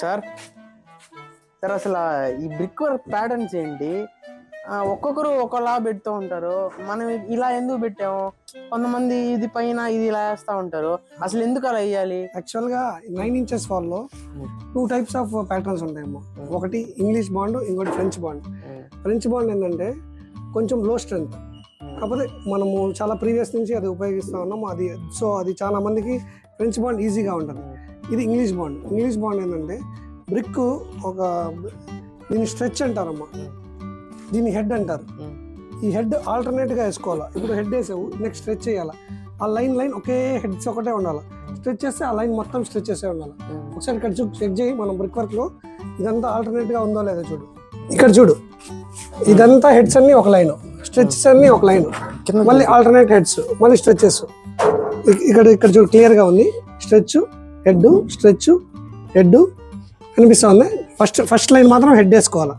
Sir sir అసలు ఈ brick work patterns ఏంటి? ఒక్కొక్కరు ఒకలా పెడుతూ ఉంటారు. మనం ఇలా ఎందుకు పెట్టాము? కొంతమంది ఇది పైన ఇది ఇలా వేస్తూ ఉంటారు. అసలు ఎందుకు అలా వేయాలి? యాక్చువల్గా 9 ఇంచెస్ వాల్లో 2 టైప్స్ ఆఫ్ ప్యాటర్న్స్ ఉంటాయమ్మా. ఒకటి ఇంగ్లీష్ బాండ్, ఇంకోటి ఫ్రెంచ్ బాండ్. ఫ్రెంచ్ బాండ్ ఏంటంటే కొంచెం లో స్ట్రెంత్, కాకపోతే మనము చాలా ప్రీవియస్ నుంచి అది ఉపయోగిస్తూ ఉన్నాము. అది చాలా మందికి ఫ్రెంచ్ బాండ్ ఈజీగా ఉంటుంది. ఇది ఇంగ్లీష్ బాండ్. ఇంగ్లీష్ బాండ్ ఏంటంటే బ్రిక్ దీన్ని స్ట్రెచ్ అంటారమ్మా, దీన్ని హెడ్ అంటారు. ఈ హెడ్ ఆల్టర్నేట్గా వేసుకోవాలా. ఇప్పుడు హెడ్ వేసావు, నెక్స్ట్ స్ట్రెచ్ చేయాలా. ఆ లైన్ ఒకే హెడ్స్ ఒకటే ఉండాలి. స్ట్రెచ్ చేస్తే ఆ లైన్ మొత్తం స్ట్రెచ్ చేసే ఉండాలి. ఒకసారి ఇక్కడ చెక్ చేయి, మనం బ్రిక్ వర్క్లో ఇదంతా ఆల్టర్నేట్గా ఉందో లేదో చూడు. ఇక్కడ చూడు, ఇదంతా హెడ్స్ అన్ని ఒక లైన్, స్ట్రెచెస్ అన్ని ఒక లైన్, మళ్ళీ ఆల్టర్నేట్ హెడ్స్, మళ్ళీ స్ట్రెచెస్. ఇక్కడ చూడు క్లియర్గా ఉంది. స్ట్రెచ్, హెడ్, స్ట్రెచ్, హెడ్ కనిపిస్తూ ఉంది. ఫస్ట్ లైన్ మాత్రం హెడ్ వేసుకోవాలి.